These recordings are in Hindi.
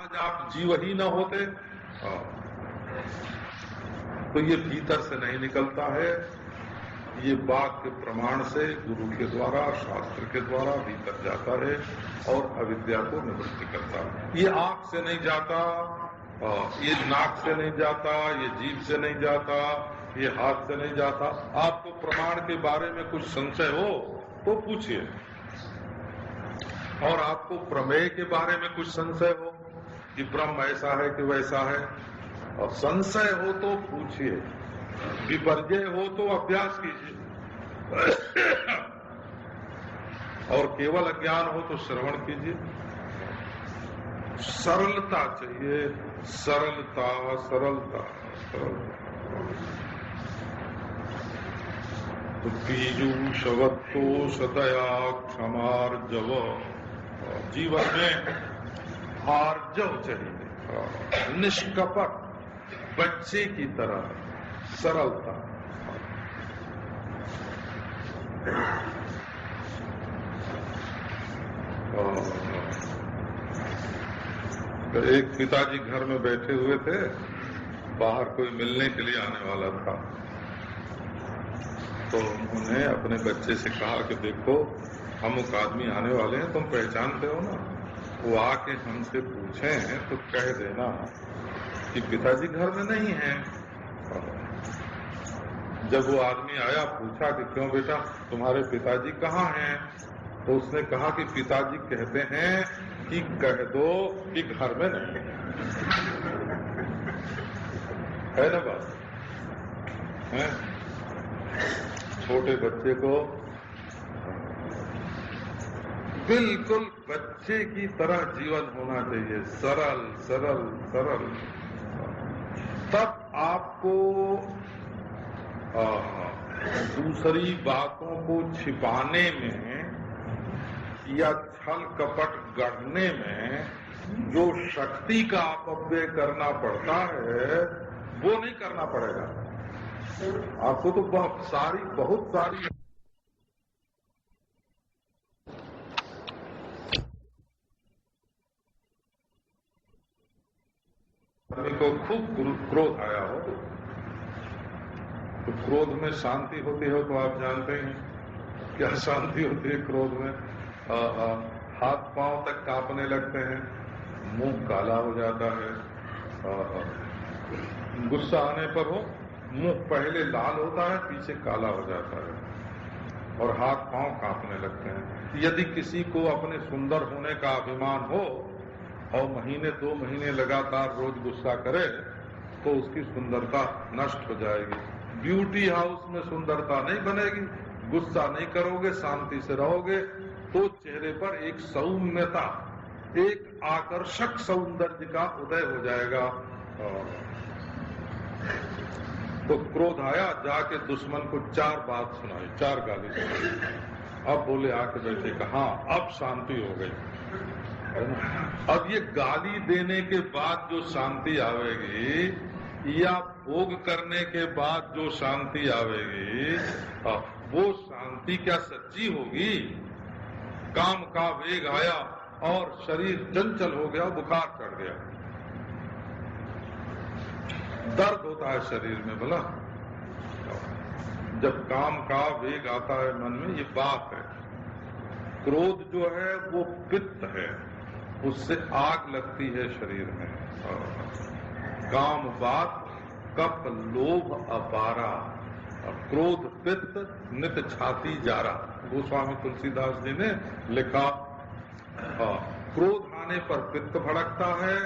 आज आप जीव ही न होते तो ये भीतर से नहीं निकलता है, ये वाक्य प्रमाण से गुरु के द्वारा शास्त्र के द्वारा भीतर जाता है और अविद्या को निवृत्ति करता है। ये आंख से नहीं जाता, ये नाक से नहीं जाता, ये जीभ से नहीं जाता, ये हाथ से नहीं जाता। आपको प्रमाण के बारे में कुछ संशय हो तो पूछिए, और आपको प्रमेय के बारे में कुछ संशय हो कि ब्रह्म ऐसा है कि वैसा है, और संशय हो तो पूछिए, विपर्जय हो तो अभ्यास कीजिए, और केवल अज्ञान हो तो श्रवण कीजिए। सरलता चाहिए, सरलता सरलता तो पीयूषवत्तो सदया क्षमार्जव, जीवन में आर्जव चाहिए, निष्कपट बच्चे की तरह सरलता। तो एक पिताजी घर में बैठे हुए थे, बाहर कोई मिलने के लिए आने वाला था, तो उन्होंने अपने बच्चे से कहा कि देखो अमुक आदमी आने वाले हैं, तुम पहचानते हो ना, वो आके हमसे पूछे हैं तो कह देना कि पिताजी घर में नहीं है। जब वो आदमी आया, पूछा कि क्यों बेटा तुम्हारे पिताजी कहाँ हैं, तो उसने कहा कि पिताजी कहते हैं कि कह दो कि घर में नहीं है ना बात है। छोटे बच्चे को बिल्कुल बच्चे की तरह जीवन होना चाहिए, सरल सरल सरल। तब आपको दूसरी बातों को छिपाने में या छल कपट गढ़ने में जो शक्ति का अपव्यय करना पड़ता है वो नहीं करना पड़ेगा। आपको तो बहुत सारी को खूब क्रोध आया हो तो क्रोध में शांति होती हो तो आप जानते हैं क्या शांति होती है क्रोध में। हाथ पांव तक कांपने लगते हैं, मुंह काला हो जाता है। गुस्सा आने पर हो मुंह पहले लाल होता है, पीछे काला हो जाता है, और हाथ पांव कांपने लगते हैं। यदि किसी को अपने सुंदर होने का अभिमान हो और महीने 2 महीने लगातार रोज गुस्सा करे तो उसकी सुंदरता नष्ट हो जाएगी। ब्यूटी हाउस में सुंदरता नहीं बनेगी। गुस्सा नहीं करोगे, शांति से रहोगे तो चेहरे पर एक सौम्यता, एक आकर्षक सौंदर्य का उदय हो जाएगा। तो क्रोध आया, जाके दुश्मन को 4 बात सुनाई, 4 गाली सुनाई। अब बोले आके बैठे, कहा अब शांति हो गई। अब ये गाली देने के बाद जो शांति आवेगी या भोग करने के बाद जो शांति आवेगी, वो शांति क्या सच्ची होगी? काम का वेग आया और शरीर चंचल हो गया, बुखार चढ़ गया, दर्द होता है शरीर में। भला जब काम का वेग आता है मन में, ये बात है। क्रोध जो है वो पित्त है, उससे आग लगती है शरीर में। काम बात कप लोभ अपारा, क्रोध पित्त नित छाती जारा। गोस्वामी तुलसीदास जी ने लिखा, क्रोध आने पर पित्त भड़कता है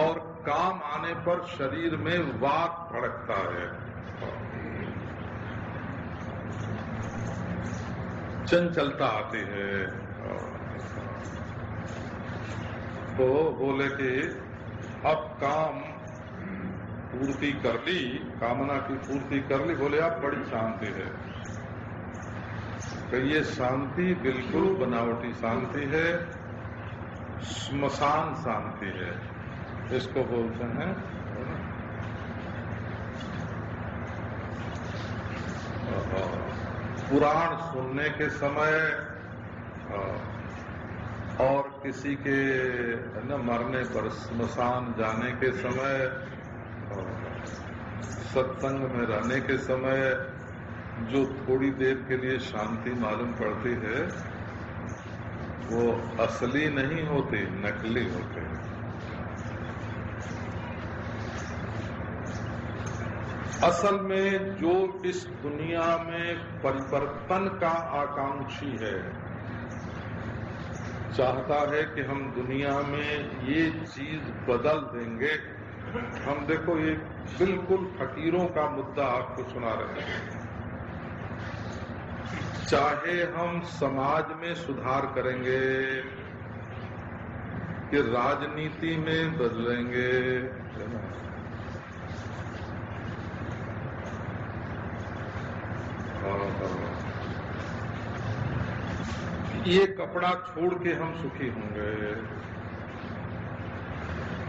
और काम आने पर शरीर में वात भड़कता है। चंचलता आती है। तो बोले कि अब काम पूर्ति कर ली, कामना की पूर्ति कर ली। बोले अब बड़ी शांति है। तो ये शांति बिल्कुल बनावटी शांति है, श्मशान शांति है, इसको बोलते हैं। पुराण सुनने के समय और किसी के न मरने पर स्मशान जाने के समय, सत्संग में रहने के समय जो थोड़ी देर के लिए शांति मालूम पड़ती है, वो असली नहीं होती, नकली होते हैं। असल में जो इस दुनिया में परिवर्तन का आकांक्षी है, चाहता है कि हम दुनिया में ये चीज बदल देंगे। हम देखो, ये बिल्कुल फकीरों का मुद्दा आपको सुना रहे हैं। चाहे हम समाज में सुधार करेंगे कि राजनीति में बदलेंगे, ये कपड़ा छोड़ के हम सुखी होंगे,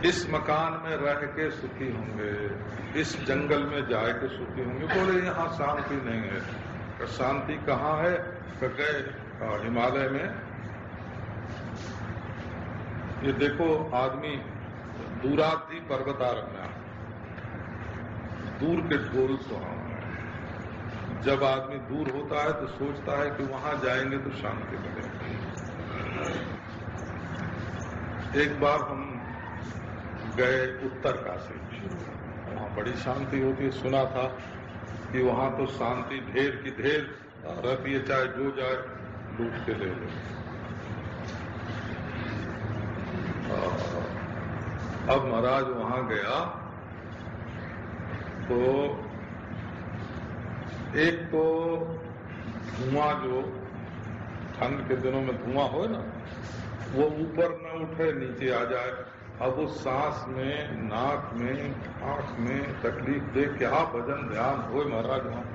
इस मकान में रह के सुखी होंगे, इस जंगल में जाए के सुखी होंगे। बोले यहाँ शांति नहीं है। तो शांति कहाँ है? तो गए हिमालय में। ये देखो, आदमी दूराधि पर्वतारण्य, दूर के ढोल सुहावना। जब आदमी दूर होता है तो सोचता है कि वहां जाएंगे तो शांति मिलेगी। एक बार हम गए उत्तरकाशी, वहां बड़ी शांति होती है। सुना था कि वहां तो शांति ढेर की ढेर रहती है, चाहे जो जाए लूट के ले लो। अब महाराज वहां गया तो एक तो धुआं, जो ठंड के दिनों में धुआं हो ना, वो ऊपर न उठे, नीचे आ जाए। अब वो सांस में, नाक में, आंख में तकलीफ दे, क्या भजन ध्यान हो महाराज वहां,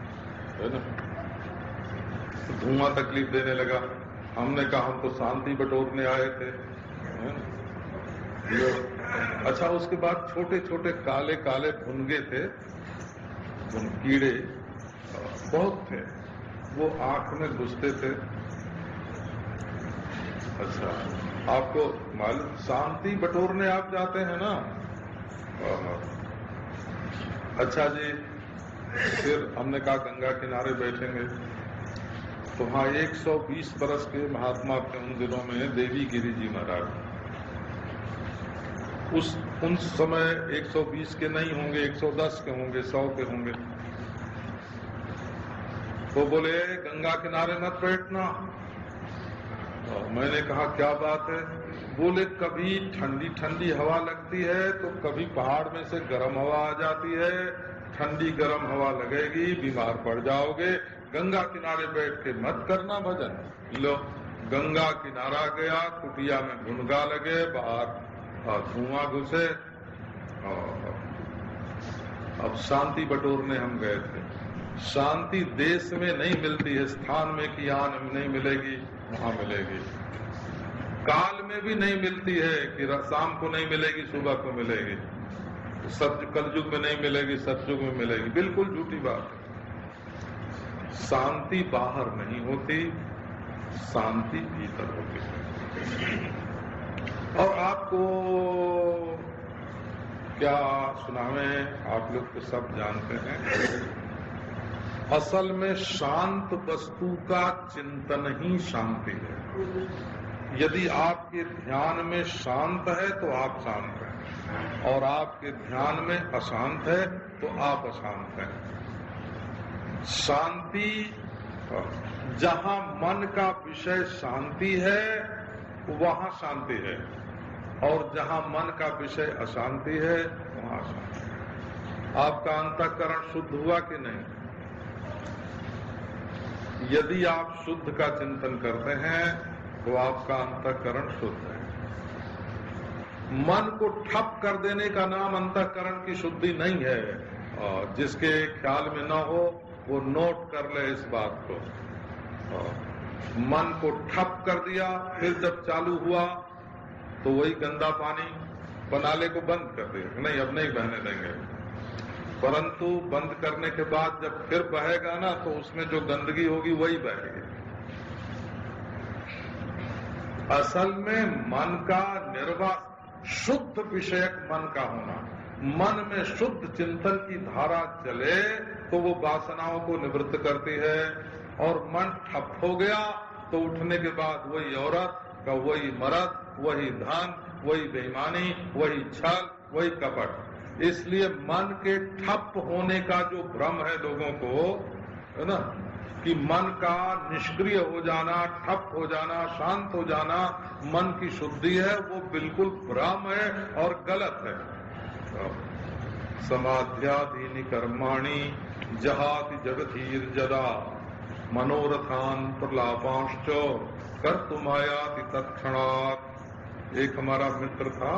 है ना। धुआं तकलीफ देने लगा। हमने कहा हम तो शांति बटोरने आए थे, है ना। अच्छा, उसके बाद छोटे छोटे काले काले भुनगे थे, कीड़े बहुत थे, वो आंख में घुसते थे। अच्छा, आपको मालूम, शांति बटोरने आप जाते हैं ना। अच्छा जी, फिर हमने कहा गंगा किनारे बैठेंगे। तो वहाँ 120 बरस के महात्मा थे उन दिनों में, देवी गिरी जी महाराज। उन समय 120 के नहीं होंगे, 110 के होंगे, 100 के होंगे। तो बोले गंगा किनारे मत बैठना। मैंने कहा क्या बात है? बोले कभी ठंडी ठंडी हवा लगती है तो कभी पहाड़ में से गर्म हवा आ जाती है, ठंडी गर्म हवा लगेगी, बीमार पड़ जाओगे। गंगा किनारे बैठ के मत करना भजन। लो, गंगा किनारा गया, कुटिया में भुनगा लगे, बाहर धुआं घुसे। अब शांति बटोरने हम गए थे। शांति देश में नहीं मिलती है, स्थान में कि यहाँ नहीं मिलेगी, वहां मिलेगी। काल में भी नहीं मिलती है कि शाम को नहीं मिलेगी, सुबह को मिलेगी। कलयुग में नहीं मिलेगी, सतयुग में मिलेगी। बिल्कुल झूठी बात है। शांति बाहर नहीं होती, शांति भीतर होती है। और आपको क्या सुनावें, आप लोग तो सब जानते हैं। असल में शांत वस्तु का चिंतन ही शांति है। यदि आपके ध्यान में शांत है तो आप शांत हैं, और आपके ध्यान में अशांत है तो आप अशांत हैं। शांति, जहां मन का विषय शांति है वहां शांति है, और जहां मन का विषय अशांति है वहां अशांति है। आपका अंतःकरण शुद्ध हुआ कि नहीं? यदि आप शुद्ध का चिंतन करते हैं तो आपका अंतःकरण शुद्ध है। मन को ठप कर देने का नाम अंतःकरण की शुद्धि नहीं है। और जिसके ख्याल में न हो वो नोट कर ले इस बात को। मन को ठप कर दिया, फिर जब चालू हुआ तो वही गंदा पानी बनाले को बंद कर दिया, नहीं अब नहीं बहने देंगे। परंतु बंद करने के बाद जब फिर बहेगा ना तो उसमें जो गंदगी होगी वही बहेगी। असल में मन का निर्वाह शुद्ध विषयक मन का होना, मन में शुद्ध चिंतन की धारा चले तो वो वासनाओं को निवृत्त करती है। और मन ठप हो गया तो उठने के बाद वही औरत का वही मर्द, वही धन, वही बेईमानी, वही छल, वही कपट। इसलिए मन के ठप होने का जो भ्रम है लोगों को, है ना, कि मन का निष्क्रिय हो जाना, ठप हो जाना, शांत हो जाना मन की शुद्धि है, वो बिल्कुल भ्रम है और गलत है। समाध्याधीनि कर्माणि जहाति जगधीर जदा मनोरथान प्रलापांश्च कर तुमायाति तत्क्षणात्। एक हमारा मित्र था,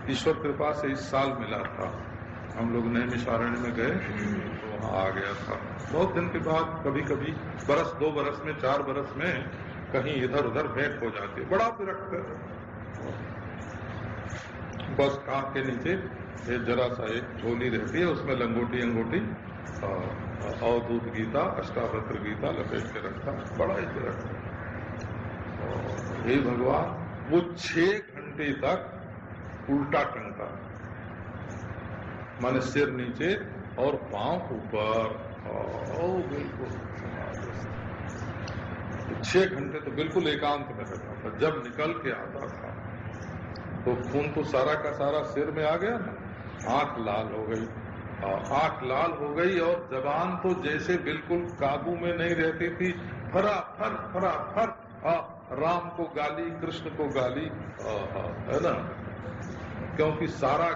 ईश्वर कृपा से इस साल मिला था, हम लोग नैमिषारण्य में गए तो वहाँ आ गया था। बहुत दिन के बाद कभी कभी बरस 2 बरस में 4 बरस में कहीं इधर उधर भेंट हो जाती है। बड़ा विरक्त है, बस कांख के नीचे ये जरा सा एक झोली रहती है, उसमें लंगोटी अंगोटी अवधूत गीता, अष्टावक्र गीता लपेट के रखता, बड़ा ही विरक्त है। हे भगवान, वो 6 घंटे तक उल्टा टंगता, माने सिर नीचे और पांव ऊपर, बिल्कुल 6 घंटे तो बिल्कुल एकांत में रहता था। जब निकल के आता था तो खून तो सारा का सारा सिर में आ गया ना, आंख लाल हो गई, आंख लाल हो गई और जबान तो जैसे बिल्कुल काबू में नहीं रहती थी, फराफर फराफर राम को गाली, कृष्ण को गाली, है ना, क्योंकि सारा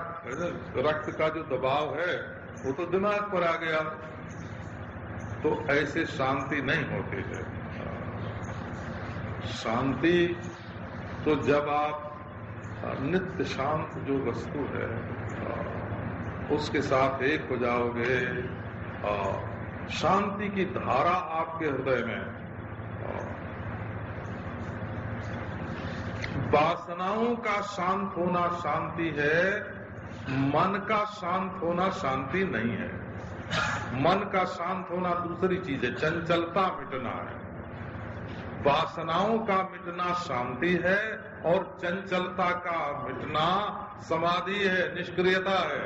रक्त का जो दबाव है वो तो दिमाग पर आ गया। तो ऐसे शांति नहीं होती है। शांति तो जब आप नित्य शांत जो वस्तु है उसके साथ एक हो जाओगे, शांति की धारा आपके हृदय में, वासनाओं का शांत होना शांति है, मन का शांत होना शांति नहीं है। मन का शांत होना दूसरी चीज है, चंचलता मिटना है। वासनाओं का मिटना शांति है और चंचलता का मिटना समाधि है, निष्क्रियता है,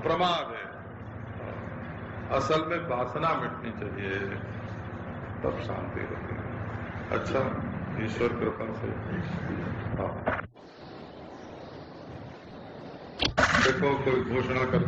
प्रमाद है। असल में वासना मिटनी चाहिए, तब शांति होती है। अच्छा, ईश्वर कृपा से देखो कोई घोषणा कर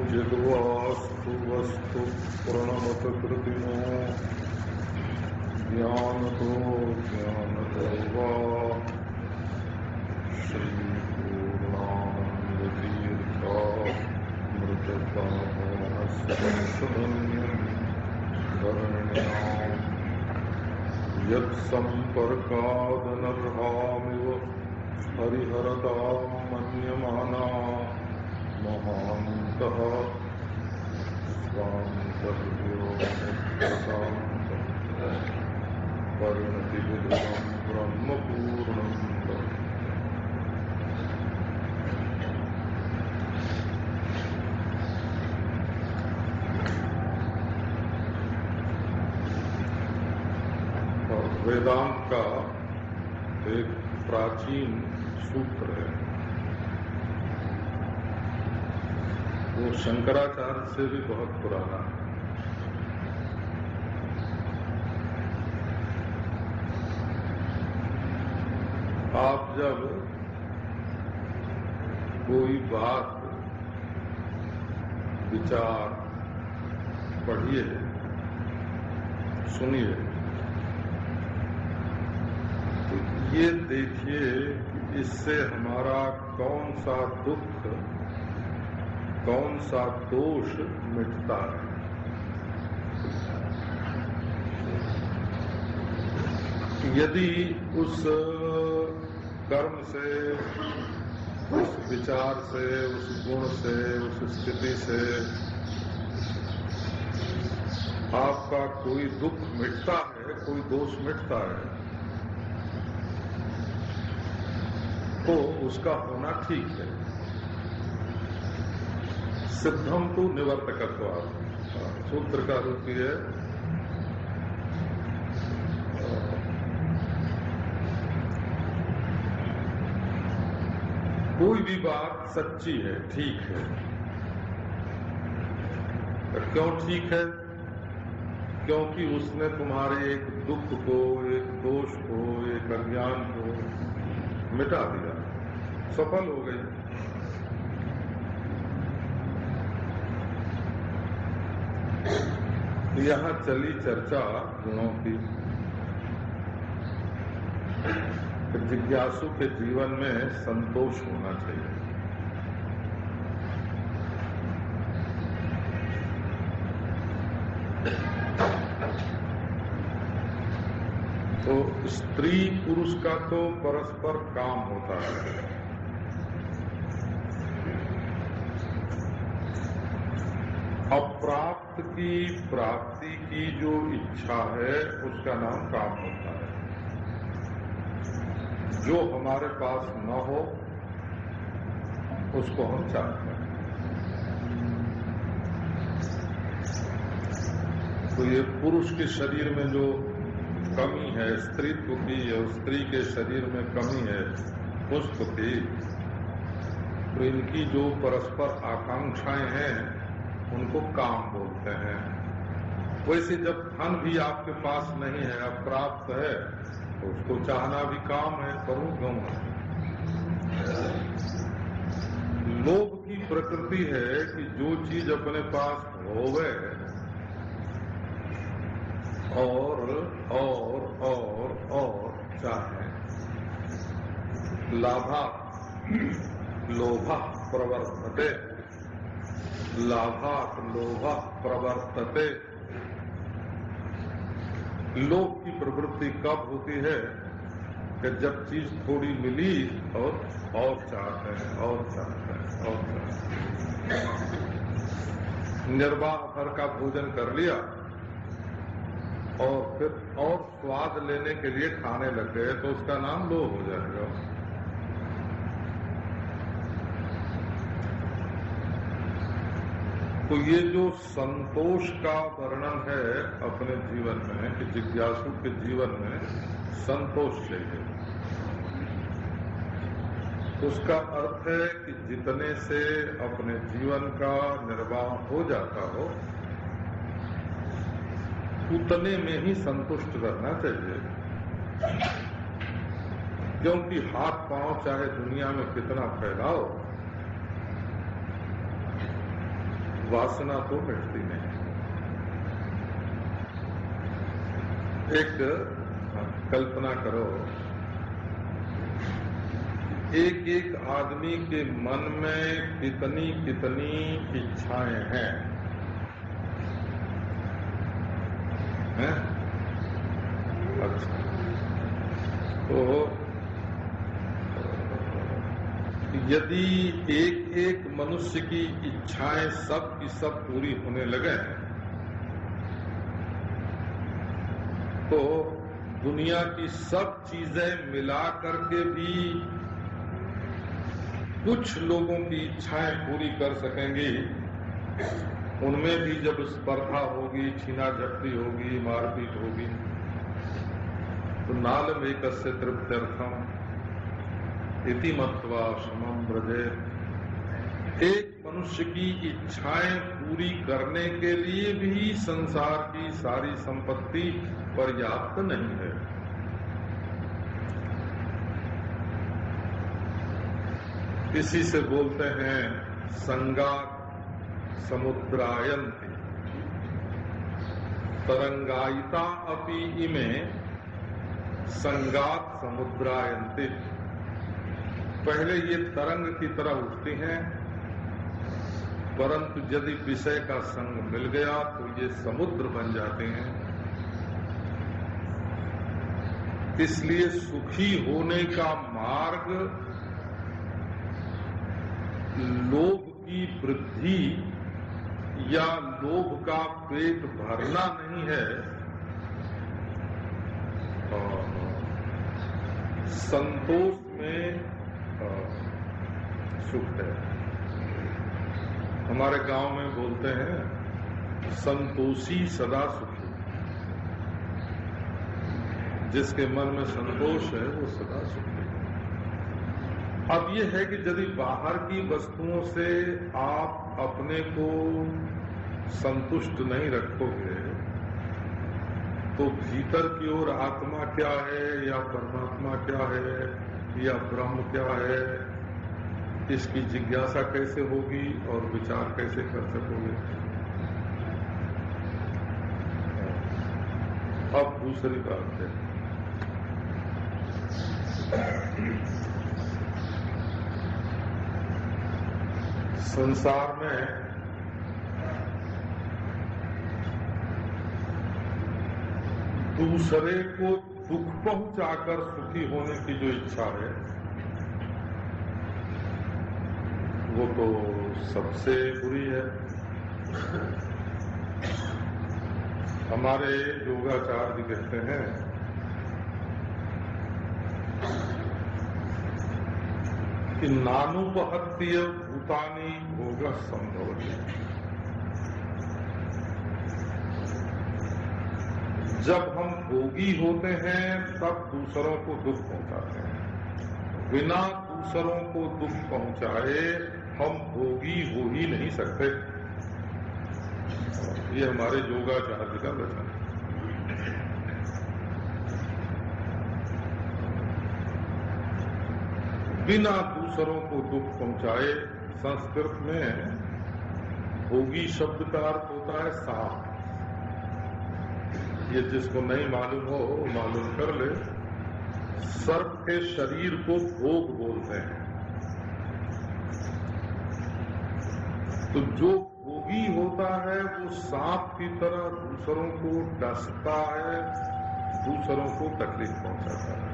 यत्किंचिद्वास्तु वस्तु प्रणमतकृतिनो ज्ञानतो वा श्रीपूर्णानन्दतीर्थामृतपावनस्पर्शधन्यं धरण्याम् यत्सम्पर्कादनर्हामिव हरिहरतां मन्यमाना महान्तः स्वान्तर्यो परिणतिविदुरं ब्रह्मपूर्णं वेदांत का एक प्राचीन सूत्र है, वो शंकराचार्य से भी बहुत पुराना है। आप जब कोई बात विचार पढ़िए, सुनिए, तो ये देखिए कि इससे हमारा कौन सा दुख, कौन सा दोष मिटता है। यदि उस कर्म से, उस विचार से, उस गुण से, उस स्थिति से आपका कोई दुख मिटता है, कोई दोष मिटता है, तो उसका होना ठीक है। सिद्धम तो निवर्तकत्वात्, सूत्र का रूप है कोई भी बात सच्ची है, ठीक है। क्यों ठीक है? क्योंकि उसने तुम्हारे एक दुख को, एक दोष को, एक अज्ञान को मिटा दिया, सफल हो गई। यहाँ चली चर्चा गुणों की। जिज्ञासु के जीवन में संतोष होना चाहिए। तो स्त्री पुरुष का तो परस्पर काम होता है। अप्राप्त की प्राप्ति की जो इच्छा है उसका नाम काम होता है। जो हमारे पास न हो उसको हम चाहते हैं। तो ये पुरुष के शरीर में जो कमी है स्त्रीत्व की, और स्त्री के शरीर में कमी है पुष्प की, तो इनकी जो परस्पर आकांक्षाएं हैं उनको काम बोलते हैं। वैसे जब धन भी आपके पास नहीं है, अप्राप्त है, तो उसको चाहना भी काम है, करूं क्यों? लोभ की प्रकृति है कि जो चीज अपने पास होवे और चाहे। लाभा लोभा प्रवर्तते, लाभात लोभा प्रवर्तते। लोभ की प्रवृत्ति कब होती है कि जब चीज थोड़ी मिली और चाहते हैं, और चाहते हैं, और चाहते हैं। निर्वाह भर का भोजन कर लिया और फिर और स्वाद लेने के लिए खाने लग गए, तो उसका नाम लोभ हो जाएगा। तो ये जो संतोष का वर्णन है अपने जीवन में, कि जिज्ञासु के जीवन में संतोष चाहिए, उसका अर्थ है कि जितने से अपने जीवन का निर्वाह हो जाता हो उतने में ही संतुष्ट रहना चाहिए। क्योंकि हाथ पांव चाहे दुनिया में कितना फैलाओ, वासना तो मिटती नहीं। एक कल्पना करो, एक एक आदमी के मन में कितनी कितनी इच्छाएं हैं, हैं? अच्छा, तो यदि एक एक मनुष्य की इच्छाएं सब की सब पूरी होने लगे तो दुनिया की सब चीजें मिला करके भी कुछ लोगों की इच्छाएं पूरी कर सकेंगी। उनमें भी जब स्पर्धा होगी, छीना झपटी होगी, मारपीट होगी, तो नालम एकस्य तृप्त्यर्थम इति मत्वा समम ब्रजे। एक मनुष्य की इच्छाएं पूरी करने के लिए भी संसार की सारी संपत्ति पर्याप्त नहीं है। इसी से बोलते हैं संगात समुद्रायन्ति तरंगायिता अपि इमे संगात समुद्रायन्ति। पहले ये तरंग की तरह उठती हैं, परंतु यदि विषय का संग मिल गया तो ये समुद्र बन जाते हैं। इसलिए सुखी होने का मार्ग लोभ की वृद्धि या लोभ का पेट भरना नहीं है, संतोष में सुख है। हमारे गांव में बोलते हैं संतोषी सदा सुखी। जिसके मन में संतोष है वो सदा सुखी है। अब ये है कि यदि बाहर की वस्तुओं से आप अपने को संतुष्ट नहीं रखोगे तो भीतर की ओर आत्मा क्या है या परमात्मा क्या है या ब्रह्म क्या है, इसकी जिज्ञासा कैसे होगी और विचार कैसे कर सकोगे। अब दूसरी बात है, संसार में दूसरे को दुख पहुंचाकर सुखी होने की जो इच्छा है वो तो सबसे बुरी है। हमारे योगाचार्य कहते हैं कि नानुपहत्य भूतानि भोग संभवति। जब हम भोगी होते हैं तब दूसरों को दुख पहुंचाते हैं। बिना दूसरों को दुख पहुंचाए हम भोगी हो ही नहीं सकते। ये हमारे योगाचार्य का वचन है। बिना दूसरों को दुख पहुंचाए, संस्कृत में भोगी शब्द का अर्थ होता है साथ। ये जिसको नहीं मालूम हो मालूम कर ले। सर्प के शरीर को भोग बोलते हैं। तो जो भोगी होता है वो सांप की तरह दूसरों को डसता है, दूसरों को तकलीफ पहुंचाता है।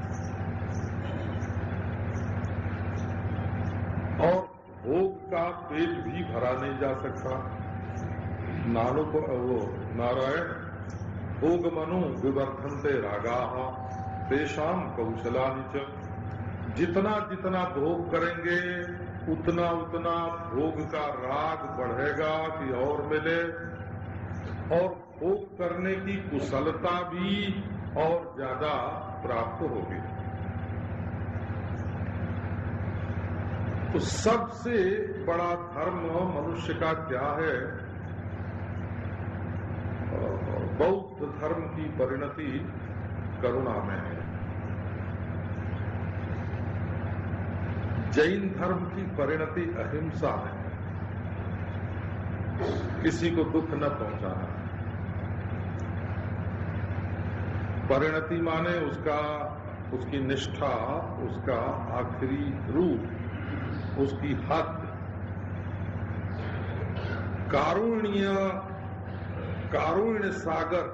और भोग का पेट भी भरा नहीं जा सकता। नारायण भोग मनु विवर्धन्ते रागाः तेषां कौशलानि च। जितना जितना भोग करेंगे उतना उतना भोग का राग बढ़ेगा कि और मिले, और भोग करने की कुशलता भी और ज्यादा प्राप्त होगी। तो सबसे बड़ा धर्म मनुष्य का क्या है? बौद्ध धर्म की परिणति करुणा में है। जैन धर्म की परिणति अहिंसा में है। किसी को दुख न पहुंचाना। परिणति माने उसकी निष्ठा, उसका आखिरी रूप, उसकी हद। कारुण्य सागर,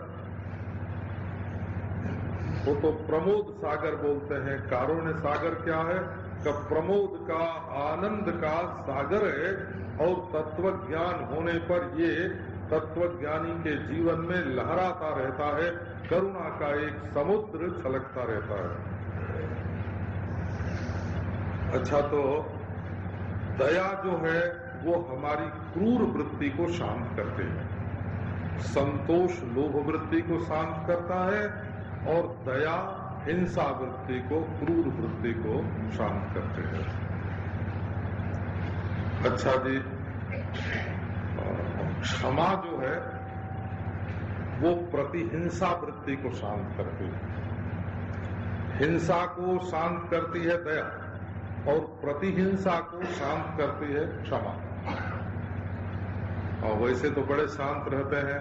वो तो प्रमोद सागर बोलते हैं। कारुण्य सागर क्या है? का प्रमोद का, आनंद का सागर है। और तत्व ज्ञान होने पर ये तत्वज्ञानी के जीवन में लहराता रहता है। करुणा का एक समुद्र छलकता रहता है। अच्छा, तो दया जो है वो हमारी क्रूर वृत्ति को शांत करते हैं। संतोष लोभ वृत्ति को शांत करता है और दया हिंसा वृत्ति को, क्रूर वृत्ति को शांत करते हैं। अच्छा जी, क्षमा जो है वो प्रतिहिंसा वृत्ति को शांत करती है। हिंसा को शांत करती है दया और प्रतिहिंसा को शांत करती है क्षमा। और वैसे तो बड़े शांत रहते हैं,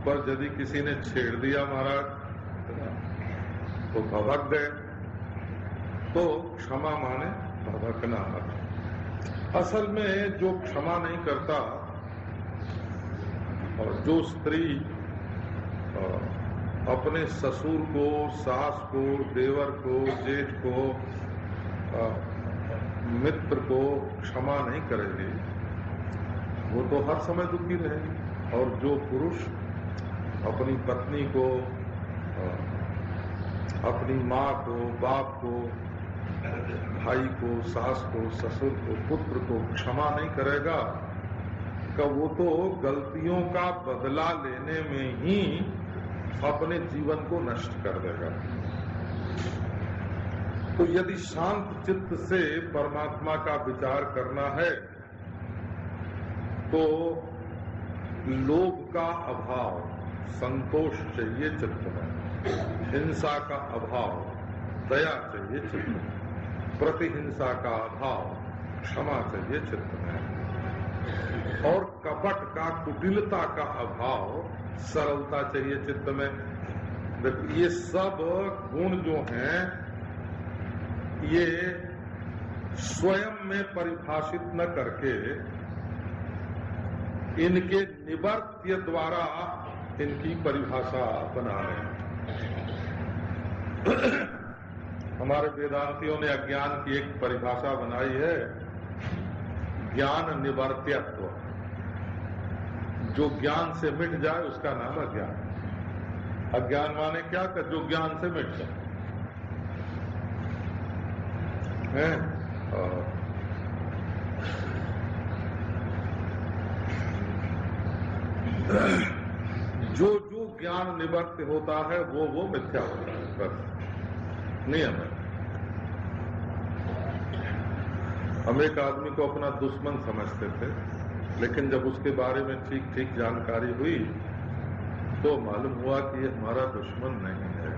पर यदि किसी ने छेड़ दिया महाराज तो भड़क गए। तो क्षमा माने भभकना। असल में जो क्षमा नहीं करता, और जो स्त्री अपने ससुर को, सास को, देवर को, जेठ को, मित्र को क्षमा नहीं करेगी, वो तो हर समय दुखी रहेगी। और जो पुरुष अपनी पत्नी को, अपनी माँ को, बाप को, भाई को, सास को, ससुर को, पुत्र को क्षमा नहीं करेगा, का वो तो गलतियों का बदला लेने में ही अपने जीवन को नष्ट कर देगा। तो यदि शांत चित्त से परमात्मा का विचार करना है तो लोभ का अभाव, संतोष चाहिए चित्त में, हिंसा का अभाव, दया चाहिए चित्त में, प्रतिहिंसा का अभाव, क्षमा चाहिए चित्त में, और कपट का, कुटिलता का अभाव, सरलता चाहिए चित्त में। ये सब गुण जो हैं ये स्वयं में परिभाषित न करके इनके निवर्त्य द्वारा इनकी परिभाषा बना लें। हमारे वेदांतियों ने अज्ञान की एक परिभाषा बनाई है, ज्ञान निवर्त्यत्व। जो ज्ञान से मिट जाए उसका नाम अज्ञान। अज्ञान माने क्या कर, जो ज्ञान से मिट जाए है। जो जो ज्ञान निवर्त्य होता है वो मिथ्या होता है, बस नियम है। हम एक आदमी को अपना दुश्मन समझते थे, लेकिन जब उसके बारे में ठीक ठीक जानकारी हुई तो मालूम हुआ कि ये हमारा दुश्मन नहीं है।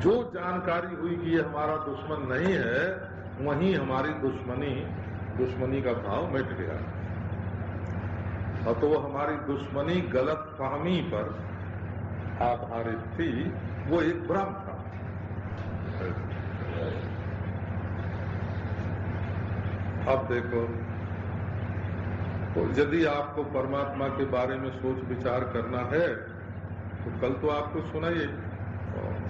जो जानकारी हुई कि ये हमारा दुश्मन नहीं है, वहीं हमारी दुश्मनी का भाव मिट गया। और तो वो हमारी दुश्मनी गलत फहमी पर आधारित थी, वो एक भ्रम था। अब देखो, तो यदि आपको परमात्मा के बारे में सोच विचार करना है तो कल तो आपको सुनाइए,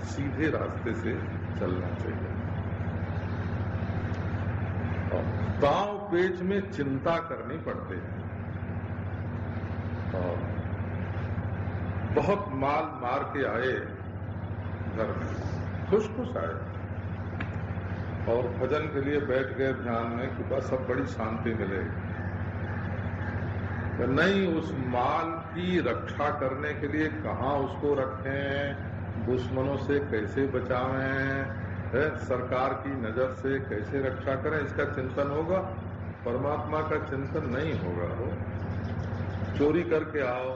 सीधे रास्ते से चलना चाहिए। दांव पेच में चिंता करनी पड़ती है। बहुत माल मार के आए घर में, खुश आए और भजन के लिए बैठ गए ध्यान में कि बस अब बड़ी शांति मिलेगी। नहीं, उस माल की रक्षा करने के लिए कहाँ उसको रखें, दुश्मनों से कैसे बचावें, सरकार की नजर से कैसे रक्षा करें, इसका चिंतन होगा। परमात्मा का चिंतन नहीं होगा। हो चोरी करके आओ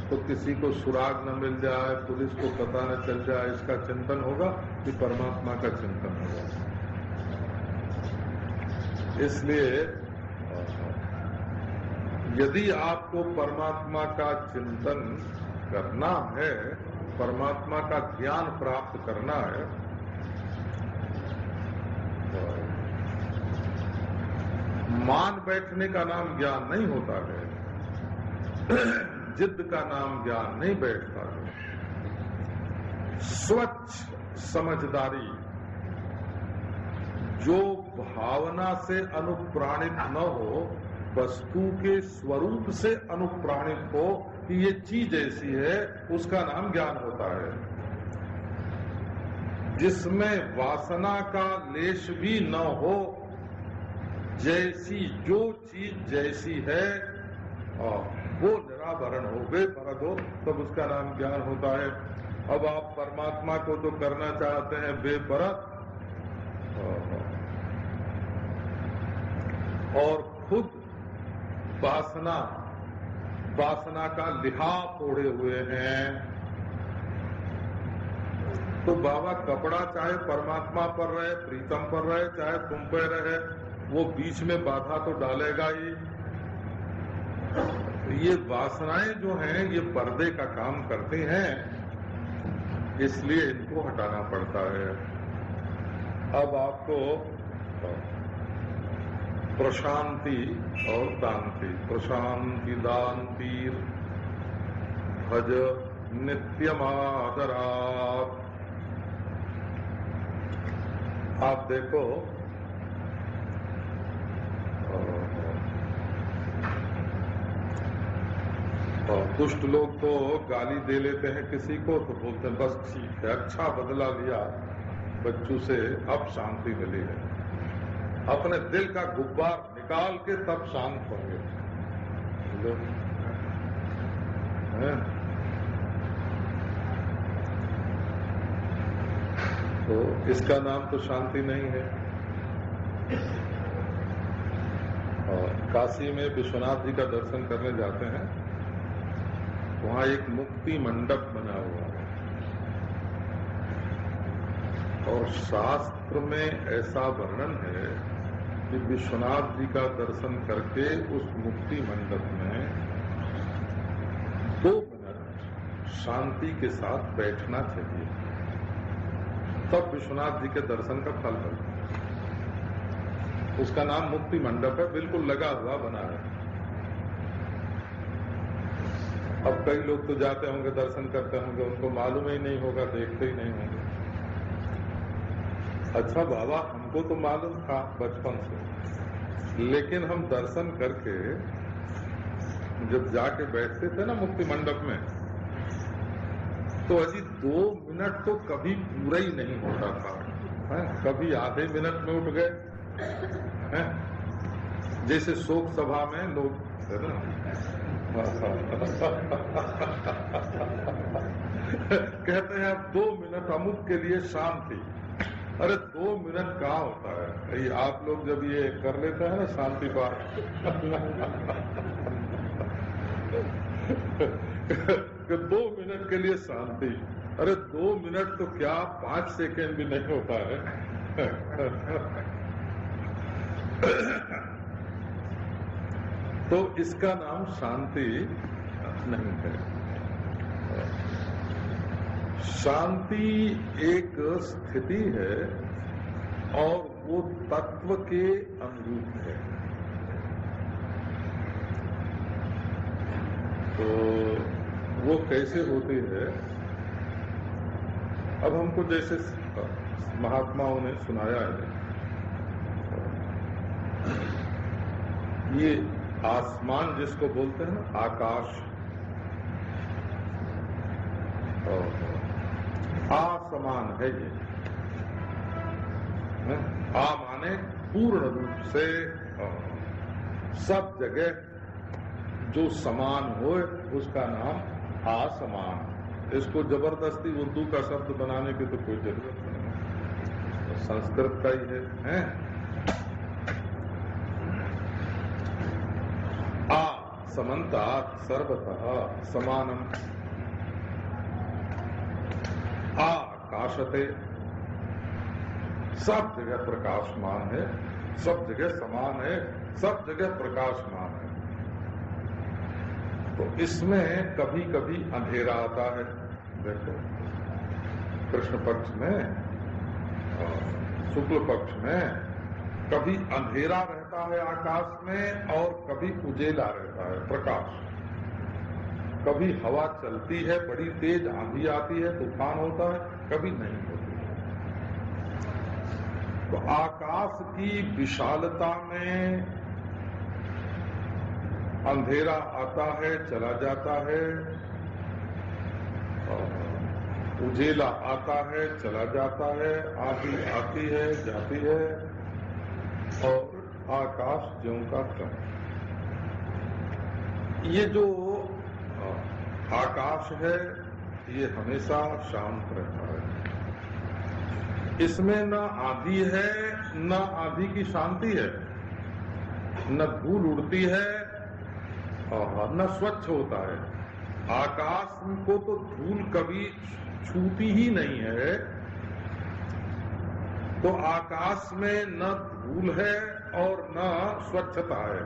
तो किसी को सुराग न मिल जाए, पुलिस को पता न चल जाए, इसका चिंतन होगा कि परमात्मा का चिंतन होगा। इसलिए यदि आपको परमात्मा का चिंतन करना है, परमात्मा का ज्ञान प्राप्त करना है, मान बैठने का नाम ज्ञान नहीं होता है, जिद का नाम ज्ञान नहीं बैठता है। स्वच्छ समझदारी, जो भावना से अनुप्राणित न हो, वस्तु के स्वरूप से अनुप्राणित हो कि ये चीज ऐसी है, उसका नाम ज्ञान होता है। जिसमें वासना का लेश भी न हो, जैसी जो चीज जैसी है वो निराभरण हो, बेपरद हो, तब उसका नाम ज्ञान होता है। अब आप परमात्मा को तो करना चाहते हैं बेपरद, और खुद वासना का लिहाफ ओढ़े हुए हैं। तो बाबा कपड़ा चाहे परमात्मा पर रहे, प्रीतम पर रहे, चाहे तुम पर रहे, वो बीच में बाधा तो डालेगा ही। ये वासनाएं जो हैं ये पर्दे का काम करती हैं, इसलिए इनको हटाना पड़ता है। अब आपको प्रशांति और दांति। प्रशांति दांति भज नित्यमादरात्। आप देखो, दुष्ट लोग तो गाली दे लेते हैं किसी को तो बोलते हैं बस ठीक है, अच्छा बदला लिया बच्चों से, अब शांति मिली है। अपने दिल का गुब्बार निकाल के तब शांत होंगे। तो इसका नाम तो शांति नहीं है। और काशी में विश्वनाथ जी का दर्शन करने जाते हैं, वहां एक मुक्ति मंडप बना हुआ है और शास्त्र में ऐसा वर्णन है कि विश्वनाथ जी का दर्शन करके उस मुक्ति मंडप में 2 मिनट शांति के साथ बैठना चाहिए, तब विश्वनाथ जी के दर्शन का फल मिलता है। उसका नाम मुक्ति मंडप है, बिल्कुल लगा हुआ बना है। अब कई लोग तो जाते होंगे, दर्शन करते होंगे, उनको मालूम ही नहीं होगा, देखते ही नहीं होंगे। अच्छा बाबा, हमको तो मालूम था बचपन से, लेकिन हम दर्शन करके जब जाके बैठते थे ना मुक्ति मंडप में, तो अजी 2 मिनट तो कभी पूरा ही नहीं होता था, है? कभी आधे मिनट में उठ गए, है? जैसे शोक सभा में लोग, है ना, कहते हैं अब 2 मिनट अमुक के लिए शांति। अरे 2 मिनट कहाँ होता है? ये आप लोग जब ये कर लेते हैं ना शांति पाठ, कि 2 मिनट के लिए शांति, अरे 2 मिनट तो क्या 5 सेकेंड भी नहीं होता है। तो इसका नाम शांति नहीं है। शांति एक स्थिति है और वो तत्व के अनुरूप है। तो वो कैसे होती है? अब हमको जैसे महात्माओं ने सुनाया है, ये आसमान जिसको बोलते हैं ना, आकाश, आसमान है ये, आ माने पूर्ण रूप से सब जगह जो समान हो उसका नाम आसमान। इसको जबरदस्ती उर्दू का शब्द बनाने की तो कोई जरूरत नहीं, तो संस्कृत का ही है? समन्तात् सर्वतः समानम आकाशते, सब जगह प्रकाशमान है, सब जगह समान है, सब जगह प्रकाशमान है। तो इसमें कभी कभी अंधेरा आता है। देखो, कृष्ण पक्ष में, शुक्ल पक्ष में कभी अंधेरा रहता है आकाश में और कभी उजेला रहता है, प्रकाश। कभी हवा चलती है, बड़ी तेज आंधी आती है, तूफान होता है, कभी नहीं होती है। तो आकाश की विशालता में अंधेरा आता है, चला जाता है, उजेला आता है, चला जाता है, आंधी आती है, जाती है, और आकाश ज्यों का त्यों। ये जो आकाश है ये हमेशा शांत रहता है। इसमें न आंधी है, न आंधी की शांति है, न धूल उड़ती है और न स्वच्छ होता है। आकाश को तो धूल कभी छूती ही नहीं है। तो आकाश में न धूल है और न स्वच्छता है,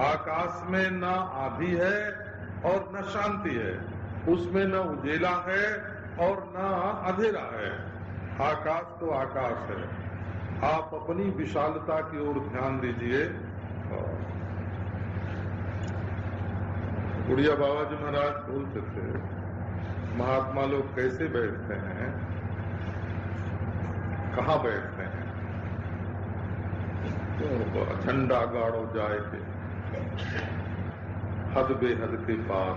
आकाश में न आंधी है और न शांति है, उसमें न उजेला है और न अंधेरा है। आकाश तो आकाश है। आप अपनी विशालता की ओर ध्यान दीजिए। गुड़िया बाबा जी महाराज बोलते थे, महात्मा लोग कैसे बैठते हैं, कहाँ बैठते हैं, तो झंडा गाड़ो जाए के हद बेहद के पार,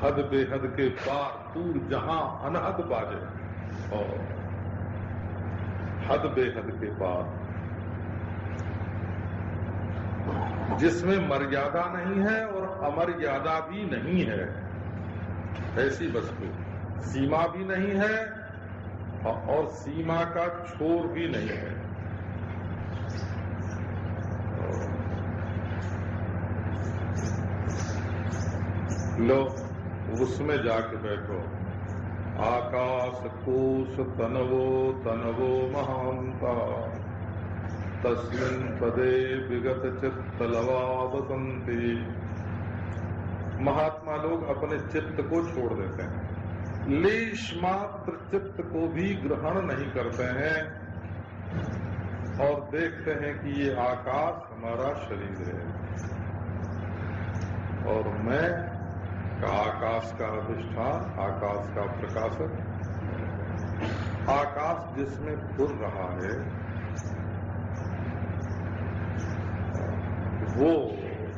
हद बेहद के पार दूर जहां अनहद बाजे, और हद बेहद के पार जिसमें मर्यादा नहीं है और अमर्यादा भी नहीं है, ऐसी वस्तु, सीमा भी नहीं है और सीमा का छोर भी नहीं है। लो उसमें जाके बैठो। आकाश कोश तनवो तनवो महांता तस्मिन् पदे विगत चित्त लवा वसंती। महात्मा लोग अपने चित्त को छोड़ देते हैं, लेश मात्र चित्त को भी ग्रहण नहीं करते हैं और देखते हैं कि ये आकाश हमारा शरीर है और मैं आकाश का अधिष्ठान, आकाश का प्रकाशक, आकाश जिसमें घूर रहा है वो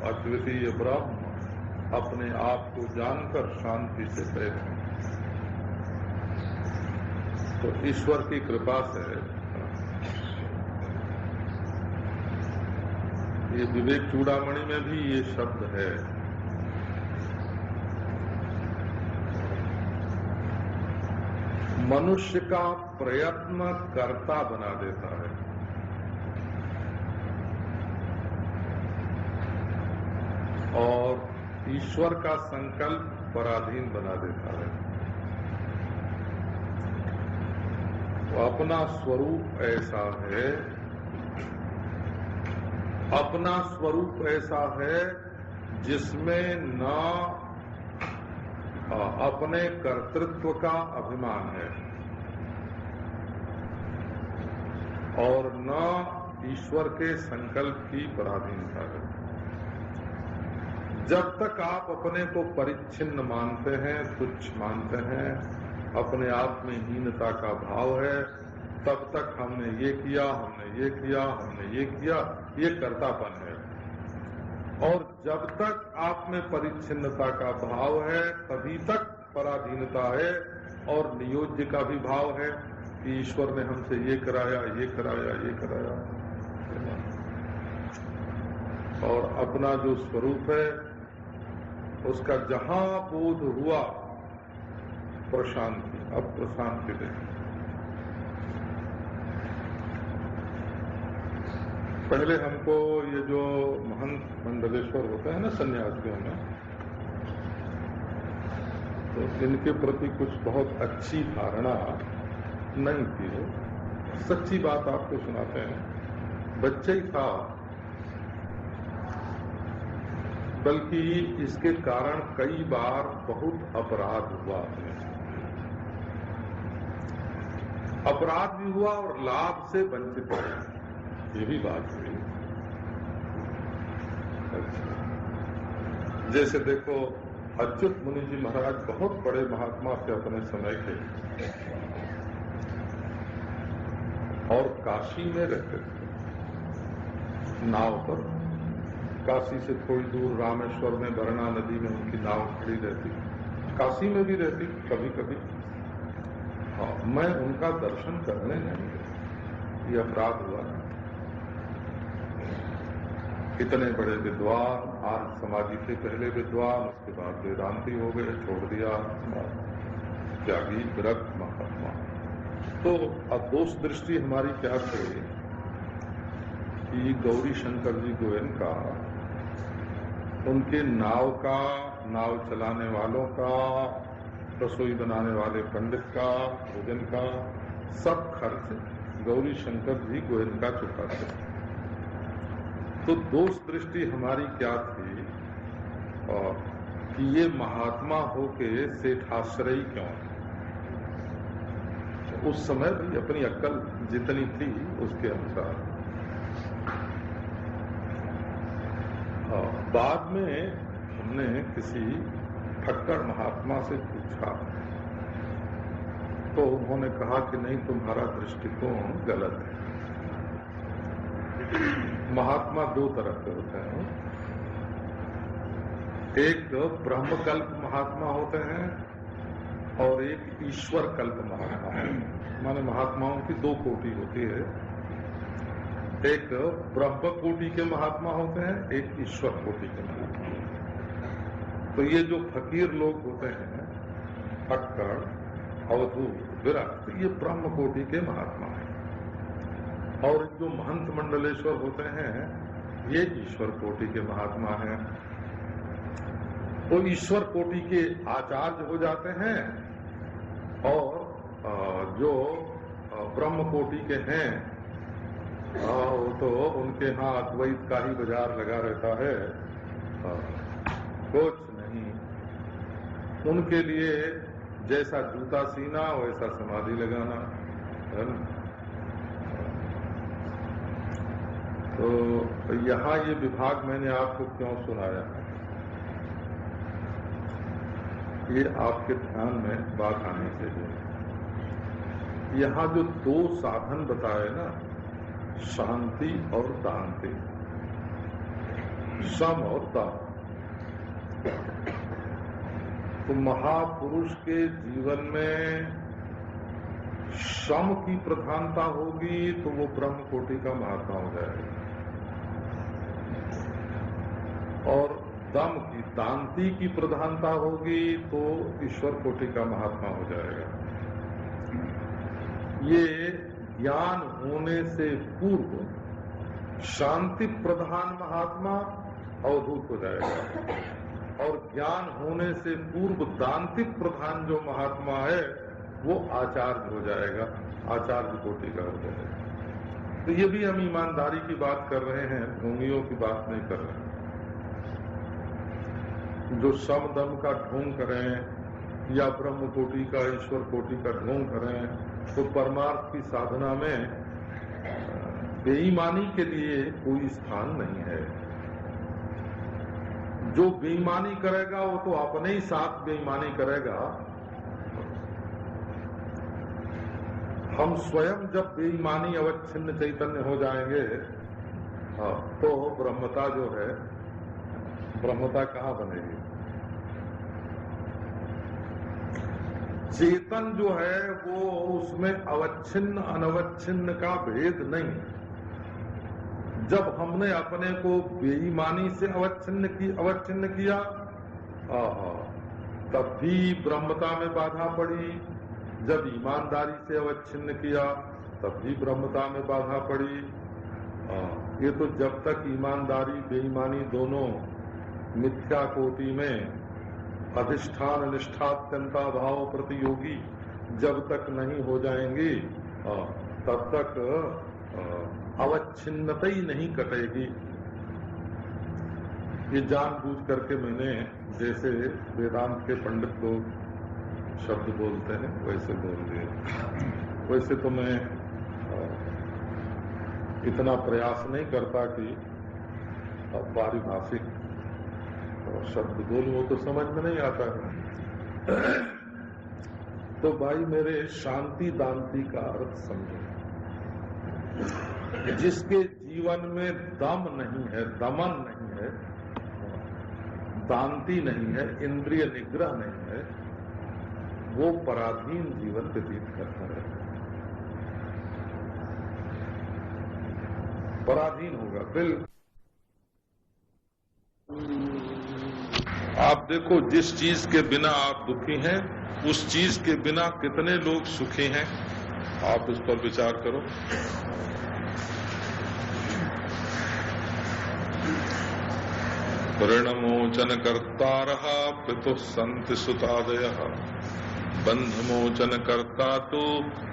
अद्वितीय ब्रह्म अपने आप को जानकर शांति से बैठे। तो ईश्वर की कृपा से ये विवेक चूड़ामणि में भी ये शब्द है। मनुष्य का प्रयत्न कर्ता बना देता है और ईश्वर का संकल्प पराधीन बना देता है। तो अपना स्वरूप ऐसा है, अपना स्वरूप ऐसा है जिसमें न अपने कर्तृत्व का अभिमान है और न ईश्वर के संकल्प की पराधीनता है। जब तक आप अपने को परिच्छिन्न मानते हैं, तुच्छ मानते हैं, अपने आप में हीनता का भाव है, तब तक हमने ये किया, हमने ये किया, हमने ये किया, ये कर्तापन है। और जब तक आप में परिच्छिन्नता का भाव है तभी तक पराधीनता है और नियोज्य का भी भाव है कि ईश्वर ने हमसे ये कराया, ये कराया, ये कराया। और अपना जो स्वरूप है उसका जहां बोध हुआ प्रशांति, अब प्रशांति देखिए। पहले हमको ये जो महंत मंडलेश्वर होते हैं ना सन्यासियों में, तो इनके प्रति कुछ बहुत अच्छी धारणा नहीं थी। सच्ची बात आपको सुनाते हैं, बच्चे ही था, बल्कि इसके कारण कई बार बहुत अपराध हुआ है। अपराध भी हुआ और लाभ से वंचित रहे, ये भी बात हुई। जैसे देखो, अच्युत मुनि जी महाराज बहुत बड़े महात्मा थे अपने समय के और काशी में रहते थे, नाव पर। काशी से थोड़ी दूर रामेश्वर में वरना नदी में उनकी नाव खड़ी रहती, काशी में भी रहती कभी कभी। हाँ, मैं उनका दर्शन करने नहीं गया, ये अपराध हुआ। इतने बड़े विद्वान, आज समाधि से पहले विद्वान, उसके बाद वेदांती हो गए, छोड़ दिया, त्यागी विरक्त महात्मा। तो अब दोष दृष्टि हमारी क्या थी कि गौरी शंकर जी गोयन का, उनके नाव चलाने वालों का, रसोई बनाने वाले पंडित का, भोजन का सब खर्च गौरी शंकर जी गोयन का चुकाते। तो दोष दृष्टि हमारी क्या थी और कि ये महात्मा होके सेठाश्रयी क्यों है। उस समय भी अपनी अक्ल जितनी थी उसके अनुसार। बाद में हमने किसी फक्कड़ महात्मा से पूछा तो उन्होंने कहा कि नहीं, तुम्हारा दृष्टिकोण गलत है। महात्मा दो तरह के होते हैं, एक ब्रह्मकल्प महात्मा होते हैं और एक ईश्वर कल्प महात्मा है। माने महात्माओं की दो कोटि होती है, एक ब्रह्म कोटि के महात्मा होते हैं, एक ईश्वर कोटि के महात्मा होते हैं। तो ये जो फकीर लोग होते हैं, फक्कड़, अवधूत, विरक्त, ये ब्रह्म कोटि के महात्मा हैं। और जो महंत मंडलेश्वर होते हैं, ये ईश्वर कोटि के महात्मा हैं। तो ईश्वर कोटि के आचार्य हो जाते हैं और जो ब्रह्म कोटि के हैं तो उनके यहाँ अद्वैत का ही बाजार लगा रहता है, कुछ नहीं। उनके लिए जैसा जूता सीना वैसा समाधि लगाना है ना। तो यहाँ ये विभाग मैंने आपको क्यों सुनाया है, ये आपके ध्यान में बात आनी चाहिए। यहाँ जो दो साधन बताए ना, शांति और दांति, सम और दान, तो महापुरुष के जीवन में सम की प्रधानता होगी तो वो ब्रह्म कोटि का महात्मा हो जाएगा, और दम की, दांति की प्रधानता होगी तो ईश्वर कोटि का महात्मा हो जाएगा। ये ज्ञान होने से पूर्व शांति प्रधान महात्मा अवधूत हो जाएगा, और ज्ञान होने से पूर्व दांति प्रधान जो महात्मा है वो आचार्य हो जाएगा, आचार्य कोटि का हो जाएगा। तो ये भी हम ईमानदारी की बात कर रहे हैं, ढोंगियों की बात नहीं कर रहे हैं। जो सम दम का ढोंग करें या ब्रह्म कोटि का, ईश्वर कोटि का ढोंग करें, तो परमार्थ की साधना में बेईमानी के लिए कोई स्थान नहीं है। जो बेईमानी करेगा वो तो अपने ही साथ बेईमानी करेगा। हम स्वयं जब बेईमानी अवच्छिन्न चैतन्य हो जाएंगे तो ब्रह्मता जो है, ब्रह्मता कहाँ बनेगी? चेतन जो है वो उसमें अवच्छिन्न अनवच्छिन्न का भेद नहीं। जब हमने अपने को बेईमानी से अवच्छिन्न किया तब भी ब्रह्मता में बाधा पड़ी, जब ईमानदारी से अवच्छिन्न किया तब भी ब्रह्मता में बाधा पड़ी। ये तो जब तक ईमानदारी बेईमानी दोनों मिथ्या कोटि में अधिष्ठान निष्ठात्यंता भाव प्रतियोगी जब तक नहीं हो जाएंगी तब तक अवच्छिन्नता ही नहीं कटेगी। ये जानबूझ करके मैंने, जैसे वेदांत के पंडित लोग शब्द बोलते हैं वैसे बोल दिए। वैसे तो मैं इतना प्रयास नहीं करता कि पारिभाषिक शब्द बोलूं, वो तो समझ में नहीं आता है। तो भाई मेरे, शांति दांति का अर्थ समझो। जिसके जीवन में दम नहीं है, दमन नहीं है, दांति नहीं है, इंद्रिय निग्रह नहीं है, वो पराधीन जीवन व्यतीत करता है, पराधीन होगा। बिल्कुल आप देखो, जिस चीज के बिना आप दुखी हैं उस चीज के बिना कितने लोग सुखी हैं, आप इस पर विचार करो। ऋणमोचन कर्तारः पितुः सन्ति सुतादयः, बन्धमोचन कर्ता तो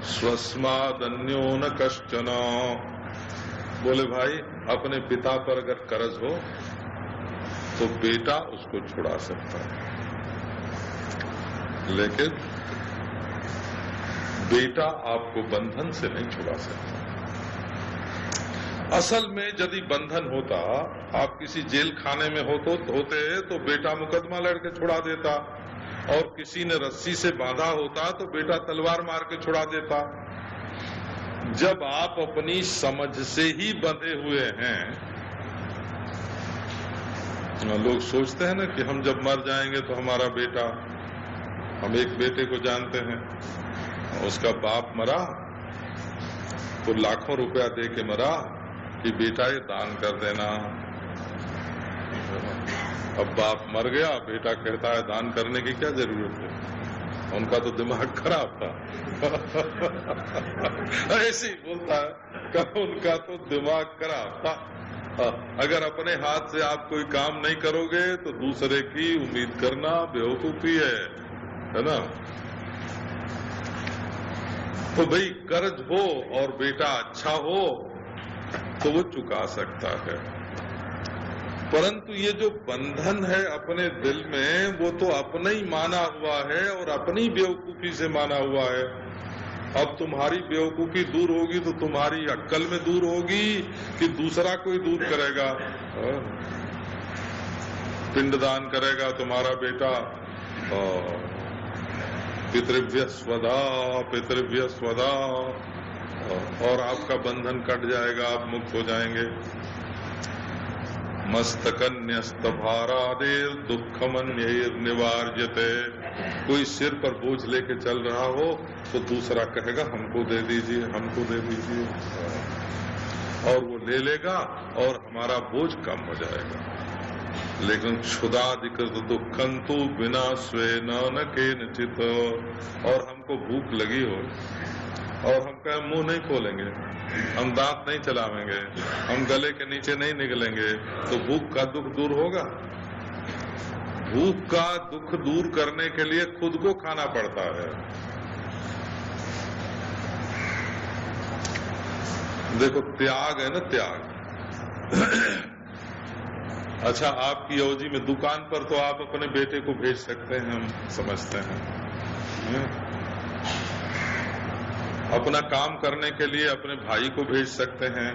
स्वस्मादन्यो न कश्चन। बोले भाई, अपने पिता पर अगर कर्ज हो तो बेटा उसको छुड़ा सकता है, लेकिन बेटा आपको बंधन से नहीं छुड़ा सकता। असल में यदि बंधन होता, आप किसी जेल खाने में होते तो बेटा मुकदमा लड़के छुड़ा देता, और किसी ने रस्सी से बांधा होता तो बेटा तलवार मार के छुड़ा देता। जब आप अपनी समझ से ही बंधे हुए हैं, लोग सोचते हैं ना कि हम जब मर जाएंगे तो हमारा बेटा, हम एक बेटे को जानते हैं, उसका बाप मरा तो लाखों रुपया दे के मरा कि बेटा ये दान कर देना। अब बाप मर गया, बेटा कहता है दान करने की क्या जरूरत है, उनका तो दिमाग खराब था। ऐसे ही बोलता है कि उनका तो दिमाग खराब था। अगर अपने हाथ से आप कोई काम नहीं करोगे तो दूसरे की उम्मीद करना बेवकूफी है ना। तो भाई कर्ज हो और बेटा अच्छा हो तो वो चुका सकता है, परंतु ये जो बंधन है अपने दिल में, वो तो अपना ही माना हुआ है और अपनी बेवकूफी से माना हुआ है। अब तुम्हारी बेवकूफी दूर होगी तो तुम्हारी अक्ल में दूर होगी कि दूसरा कोई दूर करेगा। पिंडदान करेगा तुम्हारा बेटा, पितृभ्य स्वदा पितृभ्य स्वदा, और आपका बंधन कट जाएगा, आप मुक्त हो जाएंगे। मस्तकन्यस्त भारादेर दुखमन्यैर निवार्यते। कोई सिर पर बोझ लेके चल रहा हो तो दूसरा कहेगा हमको दे दीजिए, हमको दे दीजिए, और वो ले लेगा और हमारा बोझ कम हो जाएगा। लेकिन क्षुदाधिकृत दुखंतु बिना स्वेन न केनचित। और हमको भूख लगी हो और हम कहें मुंह नहीं खोलेंगे, हम दांत नहीं चलावेंगे, हम गले के नीचे नहीं निकलेंगे, तो भूख का दुख दूर होगा? भूख का दुख दूर करने के लिए खुद को खाना पड़ता है। देखो त्याग है ना, त्याग। अच्छा, आपकी अवधि में दुकान पर तो आप अपने बेटे को भेज सकते हैं, हम समझते हैं। अपना काम करने के लिए अपने भाई को भेज सकते हैं,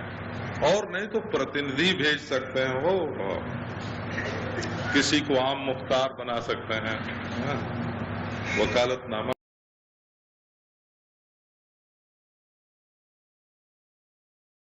और नहीं तो प्रतिनिधि भेज सकते हैं, वो किसी को आम मुख्तार बना सकते हैं, वकालतनामा